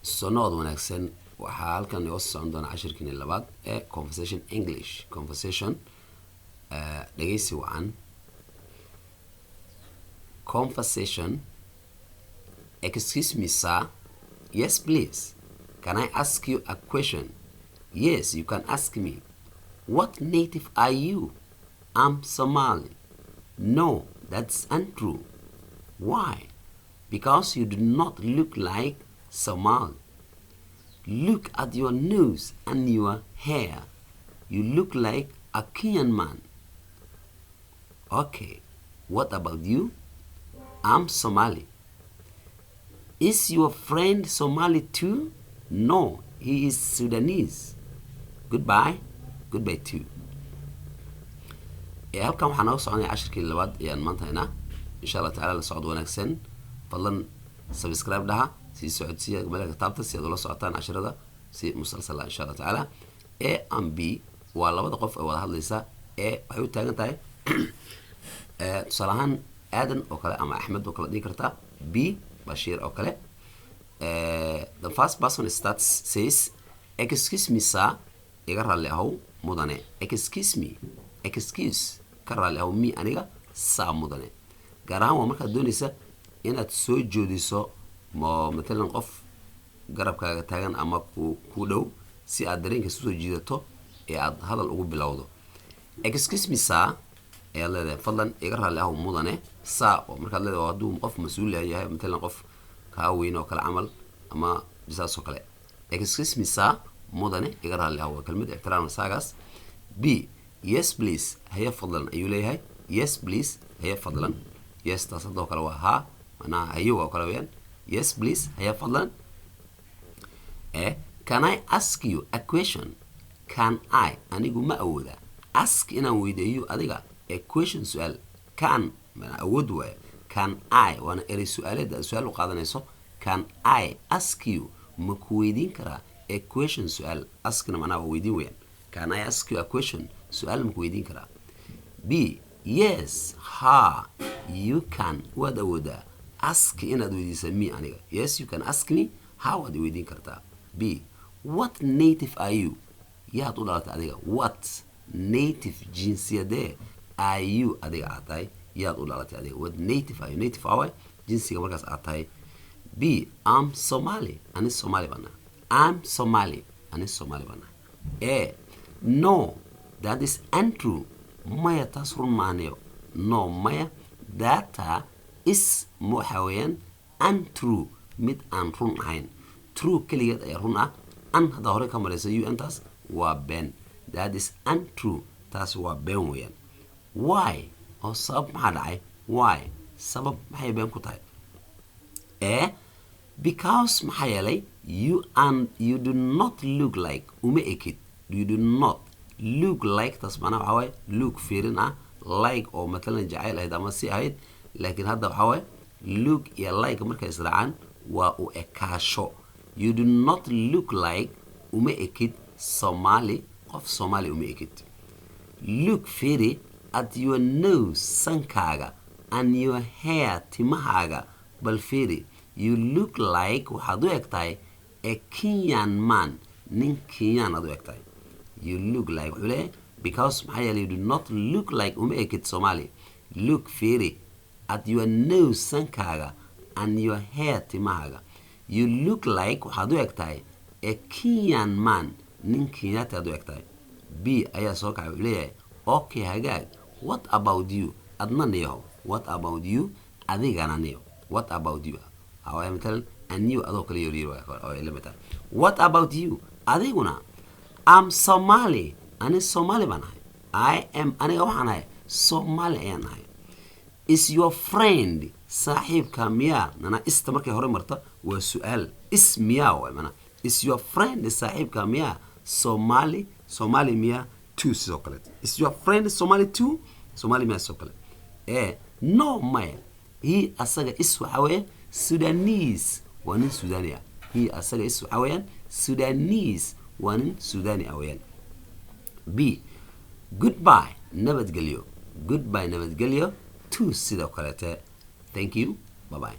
sonood wanaagsan waxaa halkan inoo socon doona cashirkiina labaad ee conversation English conversation dhageysi wacan conversation. Excuse me, sir. Yes, please. Can I ask you a question? Yes, you can ask me. What native are you? I'm Somali. No, that's untrue. Why? Because you do not look like Somali. Look at your nose and your hair. You look like a Kenyan man. Okay, what about you? I'm Somali. Is your friend Somali too? No, he is Sudanese. Goodbye. Goodbye too. halkan waxaan noo soconay cashirkii labaad ayaan maanta haynaa insha Allah taala la socod wanaagsan fadlan subscribe dhaha si socodsiya malaka taabta si aad ula socotaan cashirada si musalsal insha Allah taala A and B waa labada qof ee wada hadlaysa ee waxay u taagan tahay tusaalahaan Aadan oo kale ama Axmed oo kale dhigi kartaa B Bashir oo kale the first person starts says excuse me sir iga raali ahow mudane excuse me excuse ka raali ahow mi aniga saa mudane gaar ahaan waa markaad doonaysa inaad soo joodiso matalan qof garabkaaga taagan ama ku dhow si aad dareenkiisa soo jiidato ee aad hadal ugu bilowdo excuse me sir ee leedahay fadlan iga raali ahow mudane saa oo markaad leedahay hadduu qof mas'uul yahay matalan qof ka weyn oo kale camal ama bisaas oo kale excuse me sir mudane iga raali ahow kelmad ixtiraam saagaas B yes please haya fadlan ayuu leeyahay yes please haya fadlan yes taas hadoo kale waa ha mana hayo oo kale weeyaan yes please haya fadlan can I ask you a question? Can I anigu ma awooda ask inaan weydiiyo adiga a question su'aal can mana awood way can I wana eri su'aaleed su'aal u qaadanayso can I ask you ma ku weydiin karaa a question su'aal askna mana weydiin weeyaan can I ask you a question su'aal ma ku weydiin karaa B yes ha you can wad awooda ask inaad weydiiso me aniga yes you can ask me how wad weydiin kartaa B what native are you yaad u dhalatay adiga what native jinsiyadee are you adiga aad tahay yaad u dhalatay adiga what native are you native awa jinsiga markaas aad tahay B I'm Somali ani Somali bana I'm Somali ani Somali bana A no that is untrue maya taas run maanayo no maya data is muxawayan untrue mid aan run ahayn true kaligeed ay run ah an hada hore ka maraysa you antas waa been that is untrue taas waa been weeyaan why oo sabab maxaa dhacay why sabab maxay been ku tahay because maxaa yeelay you do not look like uma ekid you do not look like taas macnaha waxaa waaye look fiirin ah like oo matalan jacayl ahayd ama si ahayd laakiin hadda waxaa waaye look iyo like markay israacaan waa u ekaasho you do not look like uma ekid Somali qof Somali uma ekid look fiiri at your nose sankaaga and your hair timahaaga bal fiiri you look like waxaad u egtahay a Kenyan man nin Kenyan aad u egtahay you look like wuxuu leeyahay because maxaa yeelay you do not look like uma ekid Somali look fiiri at your nose sankaaga and your hair timahaaga you look like waxaad u egtahay a Kenyan man nin Kenyaati aad u egtahay B ayaa soo kacay wuxuu leeyahay okay hagaag what about you adna niyo what about you adigana niyo what about you away matalan and you adoo kale yiri oo elementa what about you adiguna I'm Somali ani Somali banahay I am aniga waxaan ahay Somali ayaan ahay is your friend saaxiibka miya nana ista markay hore marta waa su'aal is miya waa mana is your friend saaxiibka miya Somali miya too sidoo kale is your friend Somali too Somali miya sidoo kale no maya he asaga is waxa weeye Sudanese waa nin Sudani ah he asaga is waxa weeyaan Sudanese waa nin Sudani ah weeyaan B goodbye nabadgelyo goodbye nabadgelyo too sidoo kale thank you bye bye